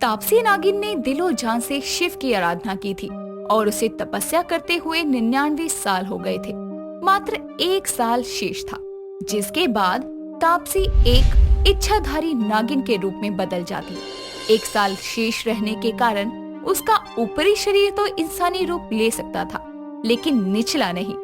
तापसी नागिन ने दिलो जान से शिव की आराधना की थी और उसे तपस्या करते हुए 99 साल हो गए थे। मात्र 1 साल शेष था, जिसके बाद तापसी एक इच्छाधारी नागिन के रूप में बदल जाती। 1 साल शेष रहने के कारण उसका ऊपरी शरीर तो इंसानी रूप ले सकता था, लेकिन निचला नहीं।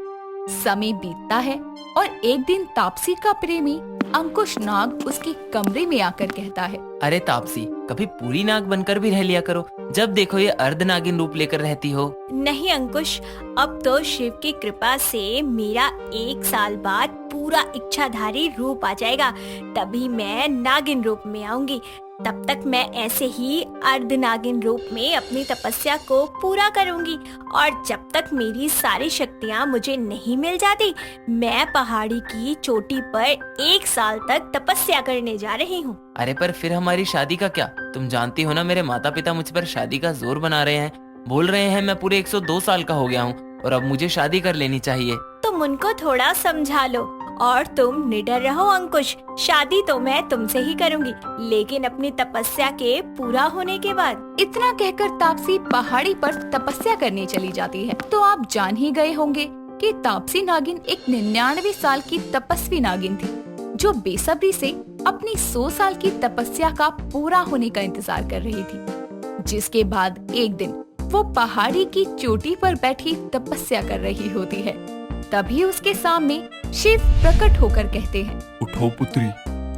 समय बीतता है और एक दिन तापसी का प्रेमी अंकुश नाग उसके कमरे में आकर कहता है, अरे तापसी, कभी पूरी नाग बनकर भी रह लिया करो। जब देखो ये अर्ध नागिन रूप लेकर रहती हो। नहीं अंकुश, अब तो शिव की कृपा से मेरा 1 साल बाद पूरा इच्छाधारी रूप आ जाएगा, तभी मैं नागिन रूप में आऊंगी। तब तक मैं ऐसे ही अर्ध नागिन रूप में अपनी तपस्या को पूरा करूंगी और जब तक मेरी सारी शक्तियां मुझे नहीं मिल जाती, मैं पहाड़ी की चोटी पर 1 साल तक तपस्या करने जा रही हूँ। अरे पर फिर हमारी शादी का क्या? तुम जानती हो ना, मेरे माता पिता मुझ पर शादी का जोर बना रहे हैं। बोल रहे हैं मैं पूरे 102 साल का हो गया हूँ और अब मुझे शादी कर लेनी चाहिए। तुम उनको थोड़ा समझा लो और तुम निडर रहो अंकुश। शादी तो मैं तुमसे ही करूंगी, लेकिन अपनी तपस्या के पूरा होने के बाद। इतना कहकर तापसी पहाड़ी पर तपस्या करने चली जाती है। तो आप जान ही गए होंगे कि तापसी नागिन एक 99 साल की तपस्वी नागिन थी, जो बेसब्री से अपनी 100 साल की तपस्या का पूरा होने का इंतजार कर रही थी। जिसके बाद एक दिन वो पहाड़ी की चोटी पर बैठी तपस्या कर रही होती है। तभी उसके सामने शिव प्रकट होकर कहते हैं, उठो पुत्री,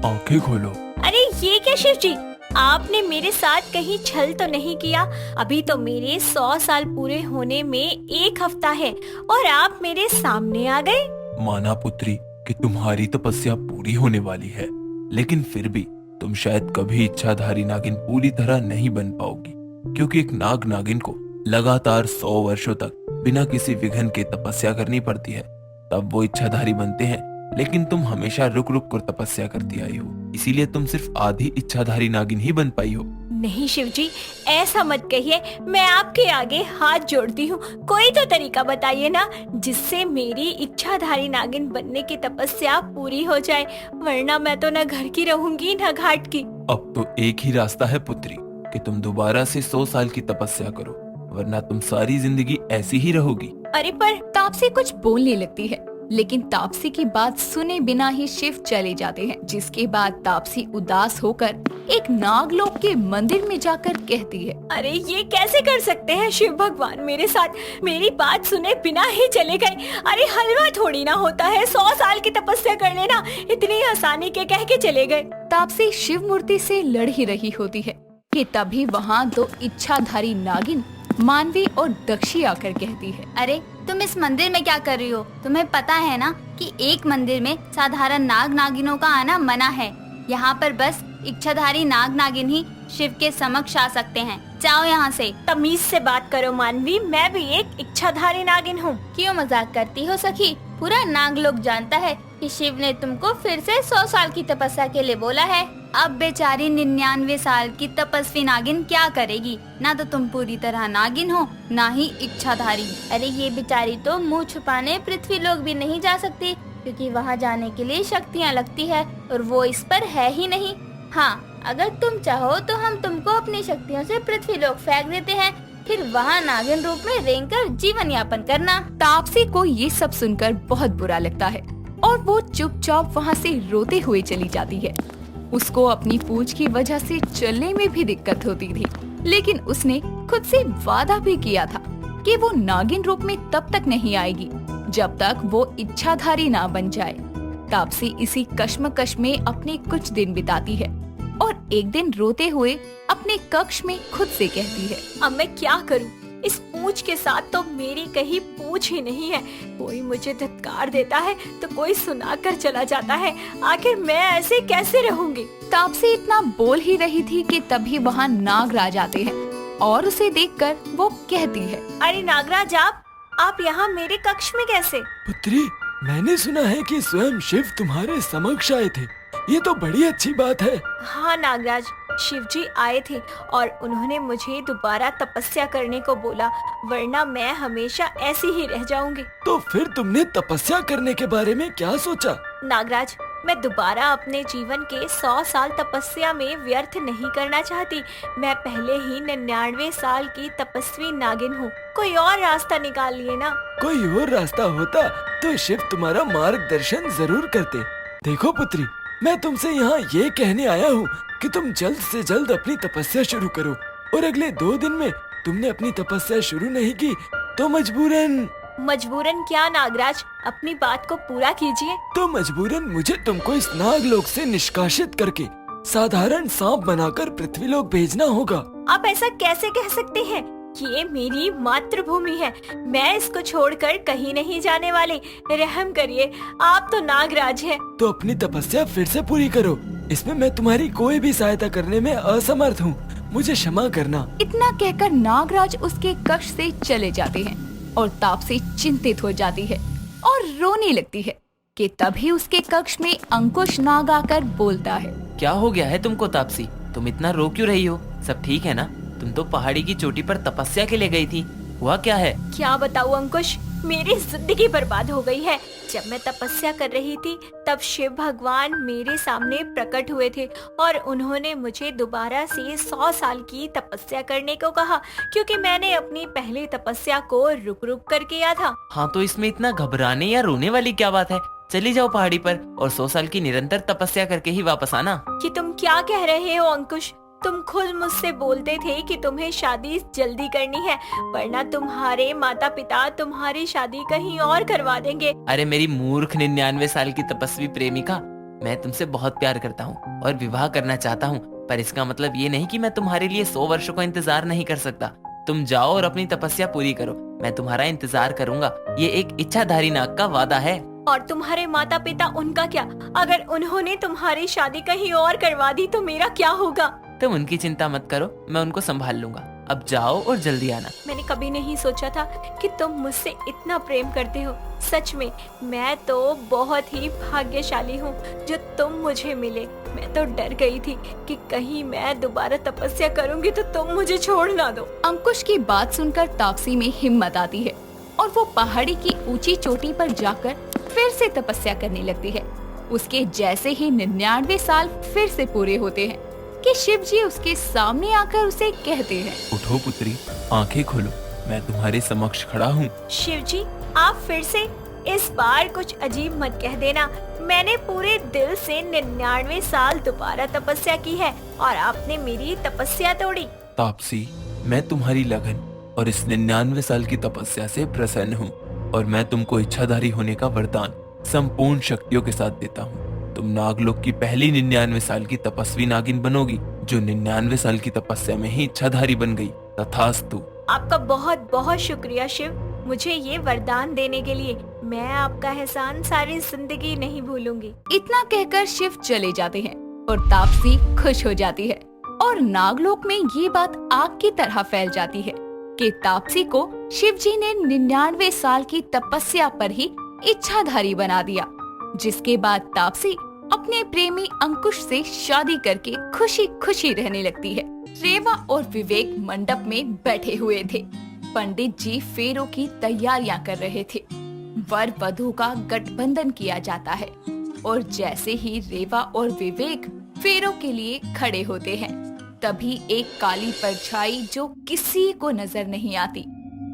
आंखें खोलो। अरे ये क्या शिव जी, आपने मेरे साथ कहीं छल तो नहीं किया? अभी तो मेरे 100 साल पूरे होने में 1 हफ्ता है और आप मेरे सामने आ गए। माना पुत्री कि तुम्हारी तपस्या पूरी होने वाली है, लेकिन फिर भी तुम शायद कभी इच्छाधारी नागिन पूरी तरह नहीं बन पाओगी, क्योंकि एक नाग नागिन को लगातार 100 वर्षों तक बिना किसी विघ्न के तपस्या करनी पड़ती है, तब वो इच्छाधारी बनते हैं। लेकिन तुम हमेशा रुक रुक कर तपस्या करती आई हो, इसीलिए तुम सिर्फ आधी इच्छाधारी नागिन ही बन पाई हो। नहीं शिव जी, ऐसा मत कहिए। मैं आपके आगे हाथ जोड़ती हूँ, कोई तो तरीका बताइए ना, जिससे मेरी इच्छाधारी नागिन बनने की तपस्या पूरी हो जाए, वरना मैं तो न घर की रहूंगी न घाट की। अब तो एक ही रास्ता है पुत्री कि तुम दोबारा से 100 साल की तपस्या करो, वरना तुम सारी जिंदगी ऐसी ही रहोगी। अरे पर तापसी कुछ बोलने लगती है, लेकिन तापसी की बात सुने बिना ही शिव चले जाते हैं। जिसके बाद तापसी उदास होकर एक नागलोक के मंदिर में जाकर कहती है, अरे ये कैसे कर सकते हैं शिव भगवान मेरे साथ? मेरी बात सुने बिना ही चले गए। अरे हलवा थोड़ी ना होता है 100 साल की तपस्या कर लेना, इतनी आसानी के कह के चले गए। तापसी शिव मूर्ति से लड़ ही रही होती है कि तभी वहाँ 2 इच्छाधारी नागिन मानवी और दक्षी आकर कहती है, अरे तुम इस मंदिर में क्या कर रही हो? तुम्हें पता है ना कि एक मंदिर में साधारण नाग नागिनों का आना मना है। यहाँ पर बस इच्छाधारी नाग नागिन ही शिव के समक्ष आ सकते हैं। जाओ यहाँ से। तमीज से बात करो मानवी, मैं भी एक इच्छाधारी नागिन हूँ। क्यों मजाक करती हो सखी? पूरा नागलोक जानता है कि शिव ने तुमको फिर से 100 साल की तपस्या के लिए बोला है। अब बेचारी 99 साल की तपस्वी नागिन क्या करेगी? ना तो तुम पूरी तरह नागिन हो, ना ही इच्छाधारी। अरे ये बेचारी तो मुंह छुपाने पृथ्वी लोक भी नहीं जा सकती, क्योंकि वहाँ जाने के लिए शक्तियाँ लगती है और वो इस पर है ही नहीं। हाँ, अगर तुम चाहो तो हम तुमको अपनी शक्तियों से पृथ्वी लोक फेंक देते हैं, फिर वहाँ नागिन रूप में रेंगकर जीवन यापन करना। तापसी को ये सब सुनकर बहुत बुरा लगता है और वो चुपचाप वहाँ से रोते हुए चली जाती है। उसको अपनी पूंछ की वजह से चलने में भी दिक्कत होती थी, लेकिन उसने खुद से वादा भी किया था कि वो नागिन रूप में तब तक नहीं आएगी जब तक वो इच्छाधारी ना बन जाए। तापसी इसी कश्मकश में अपने कुछ दिन बिताती है और एक दिन रोते हुए अपने कक्ष में खुद से कहती है, अब मैं क्या करूं? इस पूंछ के साथ तो मेरी कहीं पूंछ ही नहीं है। कोई मुझे धत्कार देता है तो कोई सुनाकर चला जाता है। आखिर मैं ऐसे कैसे रहूंगी? तापसी इतना बोल ही रही थी कि तभी वहाँ नागराज आते हैं और उसे देखकर वो कहती है, अरे नागराज, आप यहाँ मेरे कक्ष में कैसे? पुत्री, मैंने सुना है कि स्वयं शिव तुम्हारे समक्ष आए थे। ये तो बड़ी अच्छी बात है। हाँ नागराज, शिव जी आए थे और उन्होंने मुझे दोबारा तपस्या करने को बोला, वरना मैं हमेशा ऐसी ही रह जाऊंगी। तो फिर तुमने तपस्या करने के बारे में क्या सोचा? नागराज, मैं दोबारा अपने जीवन के 100 साल तपस्या में व्यर्थ नहीं करना चाहती। मैं पहले ही 99 साल की तपस्वी नागिन हूँ। कोई और रास्ता निकालिए ना। कोई और रास्ता होता तो शिव तुम्हारा मार्गदर्शन जरूर करते। देखो पुत्री, मैं तुमसे यहाँ ये कहने आया हूँ कि तुम जल्द से जल्द अपनी तपस्या शुरू करो, और अगले 2 दिन में तुमने अपनी तपस्या शुरू नहीं की तो मजबूरन क्या नागराज, अपनी बात को पूरा कीजिए। मजबूरन मुझे तुमको इस नागलोक से निष्कासित करके साधारण सांप बनाकर पृथ्वीलोक भेजना होगा। आप ऐसा कैसे कह सकते हैं? ये मेरी मातृभूमि है, मैं इसको छोड़कर कहीं नहीं जाने वाली। रहम करिए, आप तो नागराज हैं। तो अपनी तपस्या फिर से पूरी करो। इसमें मैं तुम्हारी कोई भी सहायता करने में असमर्थ हूँ, मुझे क्षमा करना। इतना कहकर नागराज उसके कक्ष से चले जाते हैं और तापसी चिंतित हो जाती है और रोने लगती है कि तभी उसके कक्ष में अंकुश नाग आकर बोलता है। क्या हो गया है तुमको तापसी? तुम इतना रो क्यों रही हो? सब ठीक है ना? तुम तो पहाड़ी की चोटी पर तपस्या के लिए गई थी, हुआ क्या है? क्या बताऊं अंकुश, मेरी जिंदगी बर्बाद हो गई है। जब मैं तपस्या कर रही थी तब शिव भगवान मेरे सामने प्रकट हुए थे और उन्होंने मुझे दोबारा से 100 साल की तपस्या करने को कहा, क्योंकि मैंने अपनी पहली तपस्या को रुक रुक कर किया था। हाँ, तो इसमें इतना घबराने या रोने वाली क्या बात है? चली जाओ पहाड़ी पर और 100 साल की निरंतर तपस्या करके ही वापस आना। कि तुम क्या कह रहे हो अंकुश? तुम खुद मुझसे बोलते थे कि तुम्हें शादी जल्दी करनी है, वरना तुम्हारे माता पिता तुम्हारी शादी कहीं और करवा देंगे। अरे मेरी मूर्ख 99 साल की तपस्वी प्रेमिका, मैं तुमसे बहुत प्यार करता हूँ और विवाह करना चाहता हूँ, पर इसका मतलब ये नहीं कि मैं तुम्हारे लिए 100 वर्षों का इंतजार नहीं कर सकता। तुम जाओ और अपनी तपस्या पूरी करो, मैं तुम्हारा इंतजार करूंगा। ये एक इच्छाधारी नाग का वादा है। और तुम्हारे माता पिता, उनका क्या? अगर उन्होंने तुम्हारी शादी कहीं और करवा दी तो मेरा क्या होगा? तुम उनकी चिंता मत करो, मैं उनको संभाल लूंगा। अब जाओ और जल्दी आना। मैंने कभी नहीं सोचा था कि तुम मुझसे इतना प्रेम करते हो। सच में मैं तो बहुत ही भाग्यशाली हूँ जो तुम मुझे मिले। मैं तो डर गई थी कि कहीं मैं दोबारा तपस्या करूँगी तो तुम मुझे छोड़ ना दो। अंकुश की बात सुनकर तापसी में हिम्मत आती है और वो पहाड़ी की ऊंची चोटी पर जाकर फिर से तपस्या करने लगती है। उसके जैसे ही 99 साल फिर से पूरे होते हैं कि शिव जी उसके सामने आकर उसे कहते हैं, उठो पुत्री, आंखें खोलो, मैं तुम्हारे समक्ष खड़ा हूँ। शिव जी, आप फिर से इस बार कुछ अजीब मत कह देना। मैंने पूरे दिल से 99 साल दोबारा तपस्या की है और आपने मेरी तपस्या तोड़ी। तापसी, मैं तुम्हारी लगन और इस 99 साल की तपस्या से प्रसन्न हूँ और मैं तुमको इच्छाधारी होने का वरदान संपूर्ण शक्तियों के साथ देता हूँ। तुम नागलोक की पहली 99 साल की तपस्वी नागिन बनोगी जो 99 साल की तपस्या में ही इच्छाधारी बन गई। तथास्तु। आपका बहुत बहुत शुक्रिया शिव, मुझे ये वरदान देने के लिए। मैं आपका एहसान सारी जिंदगी नहीं भूलूंगी। इतना कहकर शिव चले जाते हैं और तापसी खुश हो जाती है और नागलोक में ये बात आग की तरह फैल जाती है कि तापसी को शिव जी ने 99 साल की तपस्या पर ही इच्छाधारी बना दिया। जिसके बाद तापसी अपने प्रेमी अंकुश से शादी करके खुशी खुशी रहने लगती है। रेवा और विवेक मंडप में बैठे हुए थे। पंडित जी फेरों की तैयारियां कर रहे थे। वर वधू का गठबंधन किया जाता है और जैसे ही रेवा और विवेक फेरों के लिए खड़े होते हैं, तभी एक काली परछाई जो किसी को नजर नहीं आती,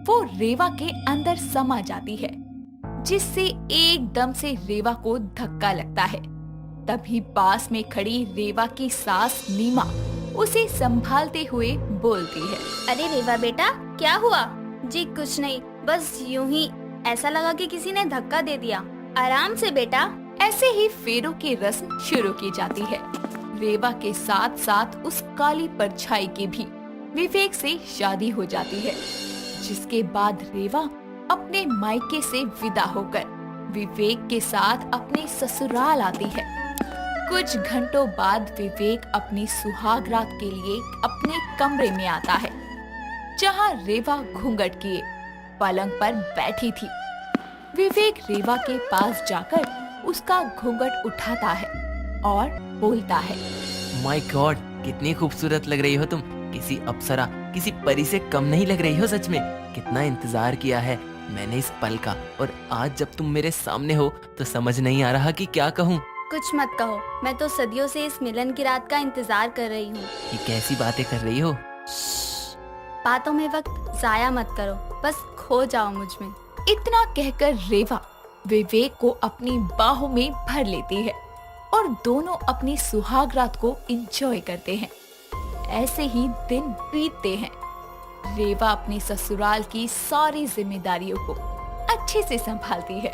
वो रेवा के अंदर समा जाती है, जिससे एकदम से रेवा को धक्का लगता है। तभी पास में खड़ी रेवा की सास नीमा उसे संभालते हुए बोलती है, अरे रेवा बेटा, क्या हुआ? जी कुछ नहीं, बस यूं ही ऐसा लगा कि किसी ने धक्का दे दिया। आराम से बेटा। ऐसे ही फेरों की रस्म शुरू की जाती है। रेवा के साथ साथ उस काली परछाई की भी विवेक से शादी हो जाती है, जिसके बाद रेवा अपने मायके से विदा होकर विवेक के साथ अपने ससुराल आती है। कुछ घंटों बाद विवेक अपनी सुहाग रात के लिए अपने कमरे में आता है, जहां रेवा घूंघट किए पलंग पर बैठी थी। विवेक रेवा के पास जाकर उसका घूंघट उठाता है और बोलता है, माय गॉड, कितनी खूबसूरत लग रही हो तुम। किसी अप्सरा, किसी परी से कम नहीं लग रही हो। सच में कितना इंतजार किया है मैंने इस पल का, और आज जब तुम मेरे सामने हो तो समझ नहीं आ रहा कि क्या कहूँ। कुछ मत कहो, मैं तो सदियों से इस मिलन की रात का इंतजार कर रही हूँ। ये कैसी बातें कर रही हो? बातों में वक्त जाया मत करो, बस खो जाओ मुझ में। इतना कहकर रेवा विवेक को अपनी बाहों में भर लेती है और दोनों अपनी सुहाग रात को एंजॉय करते हैं। ऐसे ही दिन बीतते हैं। रेवा अपनी ससुराल की सारी जिम्मेदारियों को अच्छे से संभालती है।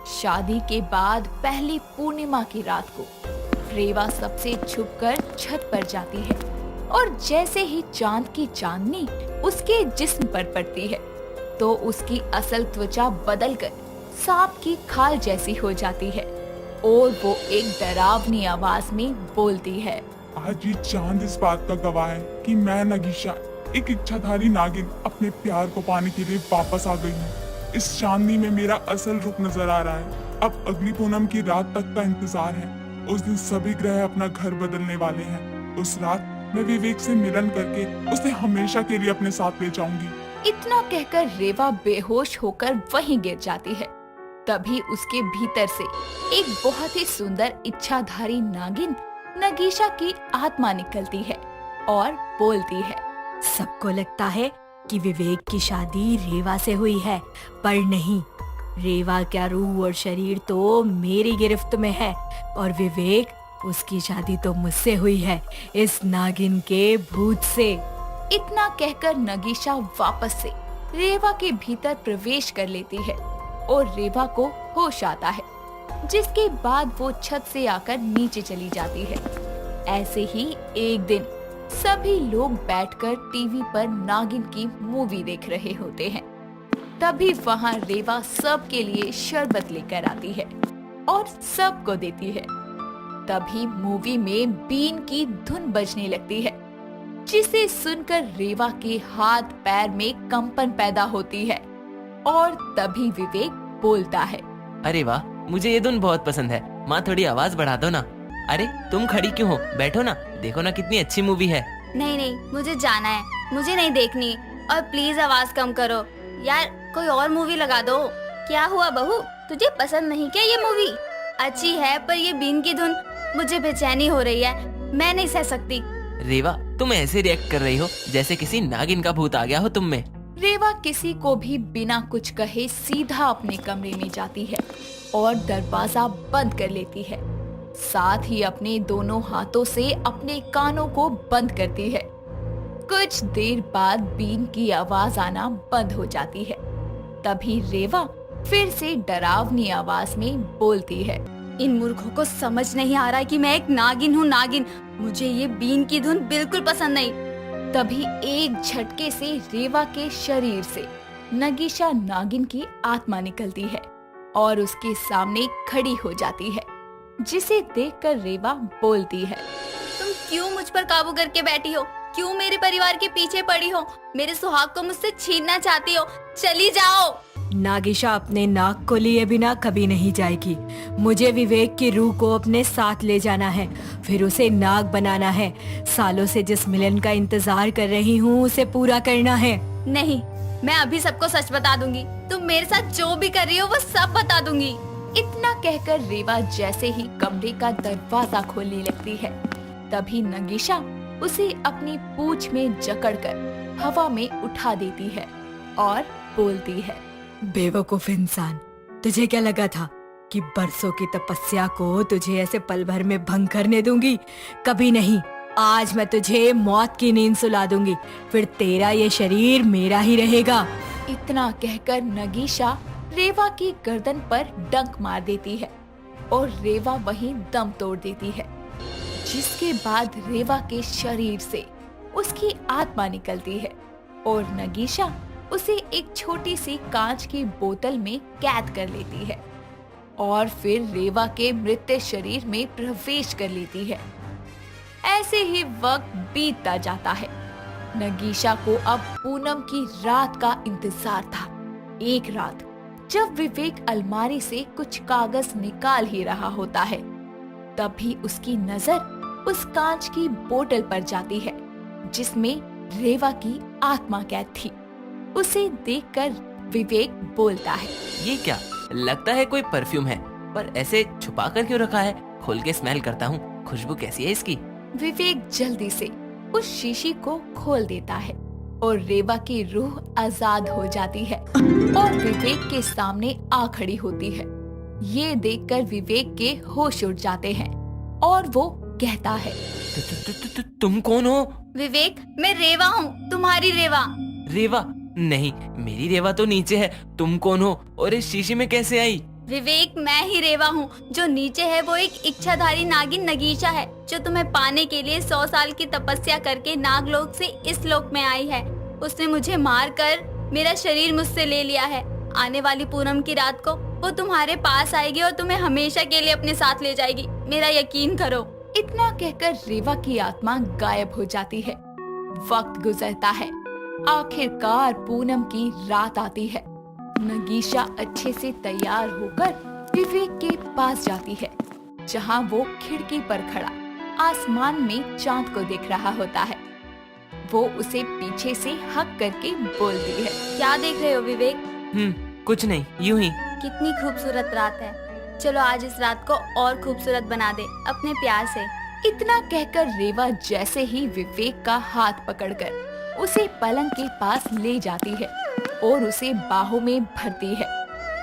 शादी के बाद पहली पूर्णिमा की रात को रेवा सबसे छुपकर छत पर जाती है और जैसे ही चांद की चांदनी उसके जिस्म पर पड़ती है तो उसकी असल त्वचा बदलकर सांप की खाल जैसी हो जाती है और वो एक डरावनी आवाज में बोलती है, आज ये चांद इस बात का गवाह है कि मैं नगीशा, एक इच्छाधारी नागिन, अपने प्यार को पाने के लिए वापस आ गई हूँ। इस चांदनी में मेरा असल रूप नजर आ रहा है। अब अगली पूनम की रात तक का इंतजार है। उस दिन सभी ग्रह अपना घर बदलने वाले हैं। उस रात मैं विवेक से मिलन करके उसे हमेशा के लिए अपने साथ ले जाऊंगी। इतना कहकर रेवा बेहोश होकर वहीं गिर जाती है। तभी उसके भीतर से एक बहुत ही सुंदर इच्छाधारी नागिन नगीशा की आत्मा निकलती है और बोलती है, सबको लगता है कि विवेक की शादी रेवा से हुई है, पर नहीं। रेवा का रूह और शरीर तो मेरी गिरफ्त में है और विवेक, उसकी शादी तो मुझसे हुई है, इस नागिन के भूत से। इतना कहकर नगीशा वापस से रेवा के भीतर प्रवेश कर लेती है और रेवा को होश आता है, जिसके बाद वो छत से आकर नीचे चली जाती है। ऐसे ही एक दिन सभी लोग बैठकर टीवी पर नागिन की मूवी देख रहे होते हैं। तभी वहाँ रेवा सबके लिए शरबत लेकर आती है और सबको देती है। तभी मूवी में बीन की धुन बजने लगती है, जिसे सुनकर रेवा के हाथ पैर में कंपन पैदा होती है और तभी विवेक बोलता है, अरे वाह, मुझे ये धुन बहुत पसंद है। माँ थोड़ी आवाज बढ़ा दो ना। अरे तुम खड़ी क्यों हो, बैठो ना, देखो ना कितनी अच्छी मूवी है। नहीं नहीं, मुझे जाना है, मुझे नहीं देखनी। और प्लीज आवाज कम करो यार, कोई और मूवी लगा दो। क्या हुआ बहू, तुझे पसंद नहीं क्या ये मूवी? अच्छी है पर ये बीन की धुन, मुझे बेचैनी हो रही है, मैं नहीं सह सकती। रेवा, तुम ऐसे रिएक्ट कर रही हो जैसे किसी नागिन का भूत आ गया हो तुम में। रेवा किसी को भी बिना कुछ कहे सीधा अपने कमरे में जाती है और दरवाजा बंद कर लेती है। साथ ही अपने दोनों हाथों से अपने कानों को बंद करती है। कुछ देर बाद बीन की आवाज आना बंद हो जाती है। तभी रेवा फिर से डरावनी आवाज में बोलती है, इन मूर्खों को समझ नहीं आ रहा है कि मैं एक नागिन हूँ, नागिन। मुझे ये बीन की धुन बिल्कुल पसंद नहीं। तभी एक झटके से रेवा के शरीर से नगीशा नागिन की आत्मा निकलती है और उसके सामने खड़ी हो जाती है, जिसे देखकर रेवा बोलती है, तुम क्यों मुझ पर काबू करके बैठी हो? क्यों मेरे परिवार के पीछे पड़ी हो? मेरे सुहाग को मुझसे छीनना चाहती हो? चली जाओ। नागिशा अपने नाग को लिए बिना कभी नहीं जाएगी। मुझे विवेक की रूह को अपने साथ ले जाना है, फिर उसे नाग बनाना है। सालों से जिस मिलन का इंतजार कर रही हूँ उसे पूरा करना है। नहीं, मैं अभी सबको सच बता दूंगी। तुम मेरे साथ जो भी कर रही हो वो सब बता दूंगी। इतना कहकर रेवा जैसे ही कमरे का दरवाजा खोलने लगती है, तभी नगीशा उसे अपनी पूंछ में जकड़कर हवा में उठा देती है और बोलती है, बेवकूफ इंसान, तुझे क्या लगा था कि बरसों की तपस्या को तुझे ऐसे पल भर में भंग करने दूंगी? कभी नहीं। आज मैं तुझे मौत की नींद सुला दूंगी, फिर तेरा ये शरीर मेरा ही रहेगा। इतना कहकर नगीशा रेवा की गर्दन पर डंक मार देती है और रेवा वहीं दम तोड़ देती है, जिसके बाद रेवा के शरीर से उसकी आत्मा निकलती है और नगीशा उसे एक छोटी सी कांच की बोतल में कैद कर लेती है और फिर रेवा के मृत शरीर में प्रवेश कर लेती है। ऐसे ही वक्त बीतता जाता है। नगीशा को अब पूनम की रात का इंतजार था। एक रात जब विवेक अलमारी से कुछ कागज निकाल ही रहा होता है, तभी उसकी नजर उस कांच की बोतल पर जाती है, जिसमें रेवा की आत्मा कैद थी। उसे देखकर विवेक बोलता है, ये क्या, लगता है कोई परफ्यूम है, पर ऐसे छुपा कर क्यों रखा है? खोल के स्मेल करता हूँ, खुशबू कैसी है इसकी? विवेक जल्दी से उस शीशी को खोल देता है और रेवा की रूह आजाद हो जाती है और विवेक के सामने आ खड़ी होती है। ये देखकर विवेक के होश उड़ जाते हैं और वो कहता है, तुम कौन हो? विवेक, मैं रेवा हूँ, तुम्हारी रेवा। रेवा? नहीं, मेरी रेवा तो नीचे है। तुम कौन हो और इस शीशी में कैसे आई? विवेक, मैं ही रेवा हूँ। जो नीचे है वो एक इच्छाधारी नागिन नगीशा है, जो तुम्हें पाने के लिए 100 साल की तपस्या करके नागलोक से इस लोक में आई है। उसने मुझे मार कर मेरा शरीर मुझसे ले लिया है। आने वाली पूनम की रात को वो तुम्हारे पास आएगी और तुम्हें हमेशा के लिए अपने साथ ले जाएगी। मेरा यकीन करो। इतना कहकर रेवा की आत्मा गायब हो जाती है। वक्त गुजरता है। आखिरकार पूनम की रात आती है। नगीशा अच्छे से तैयार होकर विवेक के पास जाती है, जहाँ वो खिड़की पर खड़ा आसमान में चांद को देख रहा होता है। वो उसे पीछे से हक करके बोलती है, क्या देख रहे हो विवेक? कुछ नहीं, यूं ही। कितनी खूबसूरत रात है। चलो आज इस रात को और खूबसूरत बना दे अपने प्यार से। इतना कहकर रेवा जैसे ही विवेक का हाथ पकड़कर उसे पलंग के पास ले जाती है और उसे बाहों में भरती है।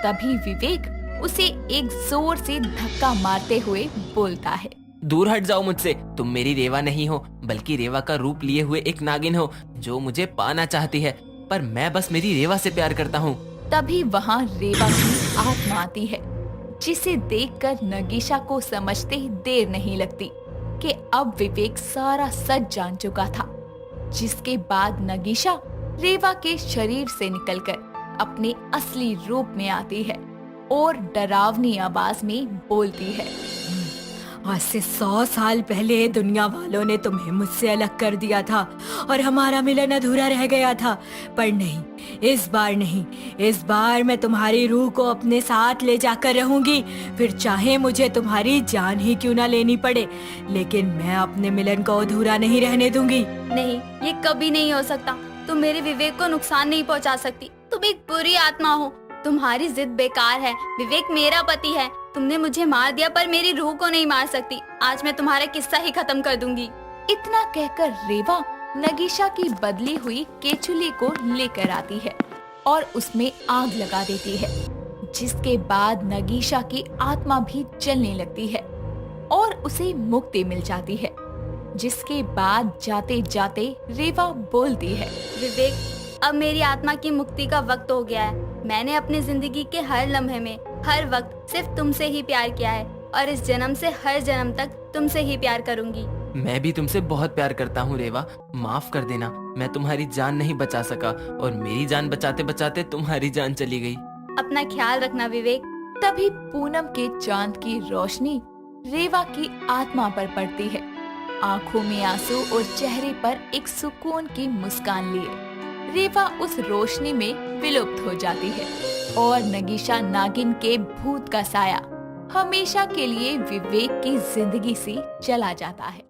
तभी विवेक उसे एक जोर से धक्का मारते हुए बोलता है, दूर हट जाओ मुझसे। तुम मेरी रेवा नहीं हो, बल्कि रेवा का रूप लिए हुए एक नागिन हो जो मुझे पाना चाहती है, पर मैं बस मेरी रेवा से प्यार करता हूँ। तभी वहाँ रेवा की आत्मा आती है, जिसे देखकर नगीशा को समझते देर नहीं लगती कि अब विवेक सारा सच जान चुका था। जिसके बाद नगीशा रेवा के शरीर से निकलकर अपने असली रूप में आती है और डरावनी आवाज में बोलती है, आज से 100 साल पहले दुनिया वालों ने तुम्हें मुझसे अलग कर दिया था और हमारा मिलन अधूरा रह गया था, पर नहीं, इस बार नहीं। इस बार मैं तुम्हारी रूह को अपने साथ ले जाकर रहूंगी, फिर चाहे मुझे तुम्हारी जान ही क्यों ना लेनी पड़े, लेकिन मैं अपने मिलन को अधूरा नहीं रहने दूंगी। नहीं, ये कभी नहीं हो सकता। तुम मेरे विवेक को नुकसान नहीं पहुंचा सकती। तुम एक बुरी आत्मा हो। तुम्हारी जिद बेकार है। विवेक मेरा पति है। तुमने मुझे मार दिया पर मेरी रूह को नहीं मार सकती। आज मैं तुम्हारा किस्सा ही खत्म कर दूंगी। इतना कहकर रेवा नगीशा की बदली हुई केचुली को लेकर आती है और उसमें आग लगा देती है, जिसके बाद नगीशा की आत्मा भी जलने लगती है और उसे मुक्ति मिल जाती है। जिसके बाद जाते जाते रेवा बोलती है, विवेक, अब मेरी आत्मा की मुक्ति का वक्त हो गया है। मैंने अपनी जिंदगी के हर लम्हे में हर वक्त सिर्फ तुमसे ही प्यार किया है और इस जन्म से हर जन्म तक तुमसे ही प्यार करूंगी। मैं भी तुमसे बहुत प्यार करता हूँ रेवा, माफ कर देना। मैं तुम्हारी जान नहीं बचा सका और मेरी जान बचाते बचाते तुम्हारी जान चली गई। अपना ख्याल रखना विवेक। तभी पूनम के चांद की रोशनी रेवा की आत्मा पर पड़ती है। आंखों में आंसू और चेहरे पर एक सुकून की मुस्कान लिए रेवा उस रोशनी में विलुप्त हो जाती है और नगीशा नागिन के भूत का साया हमेशा के लिए विवेक की जिंदगी से चला जाता है।